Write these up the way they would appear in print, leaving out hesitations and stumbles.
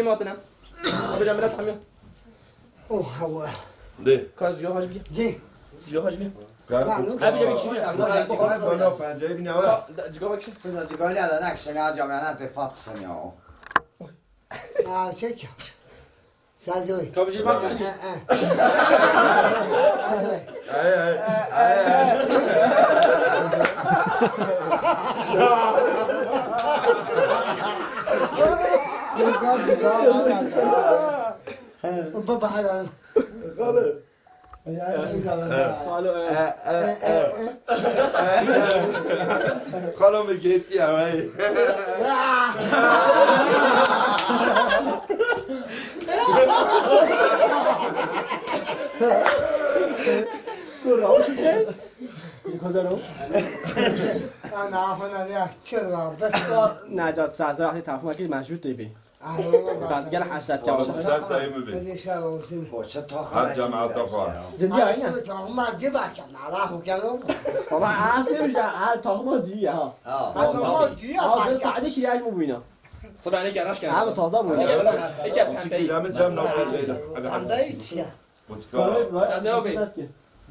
ماتنم ابو جمله تمام اوه هوا ده کاز جو هاش بیا دي جو هاش بیا كان ابو جمله چی انا فنجاي بني اول جو باکش Cosa ci voglio da next ne ha già me per fazzano. چکه سازوی کابجی باک بابا هذا خانم گیتی همه انا هنا يا چرا بس نجات سازا وقتی تفاهم که مشروط بی بعد گل 80 جواب سن سعی میبین بدي شاو وسين Forse tocca. هر جماعت دفعه جدی آینه ما جبك ما راح وكلام بابا اصلا میشه تاخم دیگه ها هذا ما دي آه ساعتی که یاش مبینا صبح گراش همه کردم تازه بود یک پنبه دم جمع نمیشه عم بيتش متکار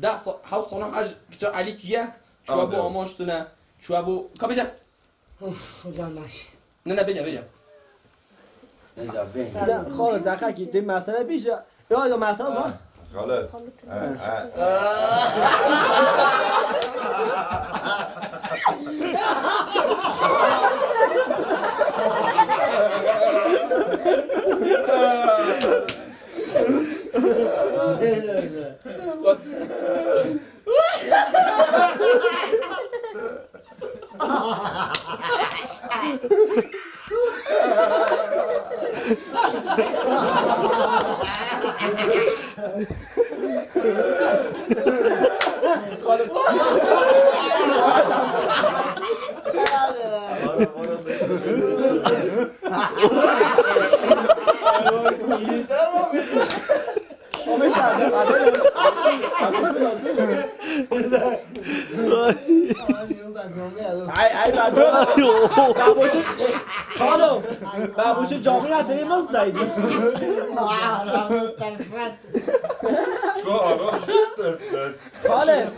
ده هاو صنع حاج كتو علي كيا شو ابو اماشتنا شو ابو كابجا خدا ماشي نه بجا Già bene. خالد دقیقه که این مسئله بیشه یا مسئله ها خلاص ای بابوچه خانم بابوچه جامعه نداری ماست دایدی خاله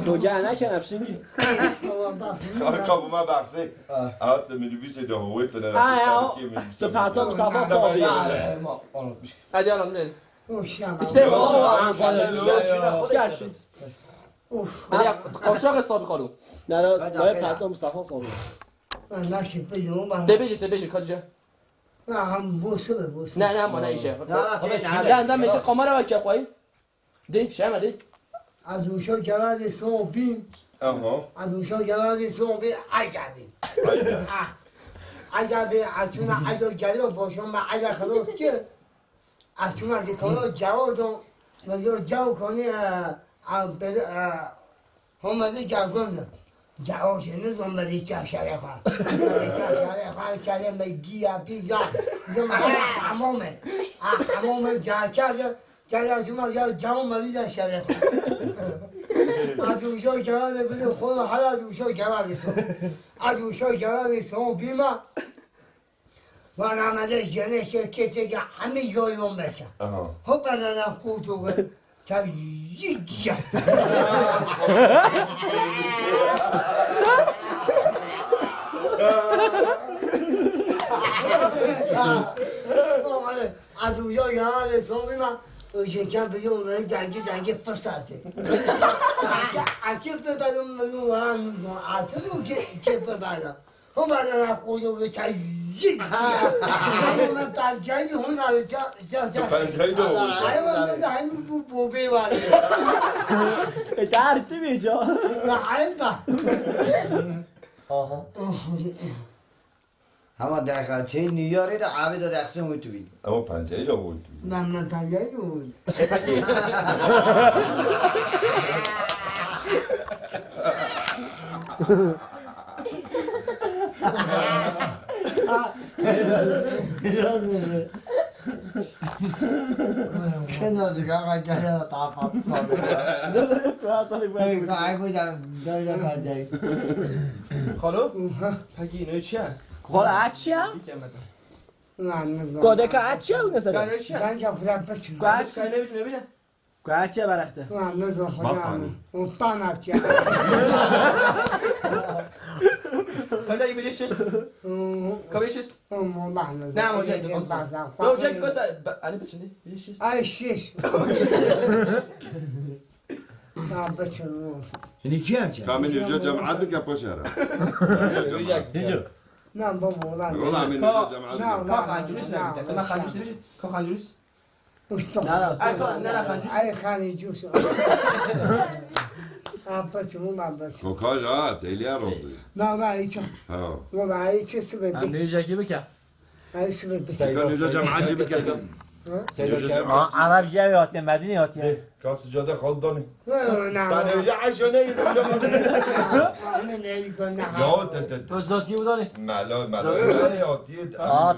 تو گه نکنم شنگی کابو ما بخشی آت minibüse de hoort en ja de prater om samen samen هدي انا من وشام قاشق حسابی خالو نه باید prater om samen samen ماشي بيوم تبيجي کاجا هم بوسه نه ما نيشه لا ده میگه قمر و کپای دی شما دی ادوشو جلال صوبين Aha. ادوشو جلال صوبين عجبي عجبي عشان عجب جلال باشم ما عجب خلاص که عشان دیگه جواب دو مزور جواب کنی هم از جواب جواب شنو زن بدی چه شریفه بدی چه شریفه شریف میگی بیزا زمان همومه جاکه جاکه شما جواب مریض شریفه ادوشو جلال بدی خود حالا ادوشو جلال ادوشو جلال سو بیما و نامده جنه که کسی که همه جایون بشه Aha. خب بدنم کوتوه تا یکیه از اونجا یاران حسابی من شکر بگه اونایی جنگی فساده اگه ببرم منو هم عطلو که ببرم هم برای خودو به تجیب همون من پنجایی هم نوی تو پنجایی دو من بده همین بوبی ولی تعرفی بیجا نه حیبه همه دقیقا چه نیاری دا عبی دا دقیقا موی تو بید اما پنجایی رو بود من پنجایی بود کنه دیگه من گره تا فات ساده ای بودم دایده پنجایی خالو پکی اینو چیه؟ خال اچیا نه نه گاده که اچیا اون نسبت گانه چیه؟ جنگ خودم بسیم گاچ چای نمیشه نمیشه؟ گاچیا برخته نه نه خودم اون پاناتیا خالو اگه بلیش شست کبھی شست اون نه نه موجه ایتو نه موجه ایتو کسا علی بچنده بلیش شست ای شیش نه بسیم یعنی کی هم چه؟ کامل اینجا جماعت بکن پشره نه بابا والله عمل اینجا جماعت کا خانجوریس نه تا خانجوریس بشه کا خانجوریس نه ای کا نه خانجوریس ای خانی جوش بسیم من بسیم و کاج تیلیا روزی نه ایچا ها والله ایچا سبب نیجاکی بکن ای سبب کان اینجا جماعت بکن عرب جاوی هاتیم مدینی هاتیم کاس جاده خالدانی نه تانه اینجا عشونه نه نه یا تو ذاتی بودانی ملا یا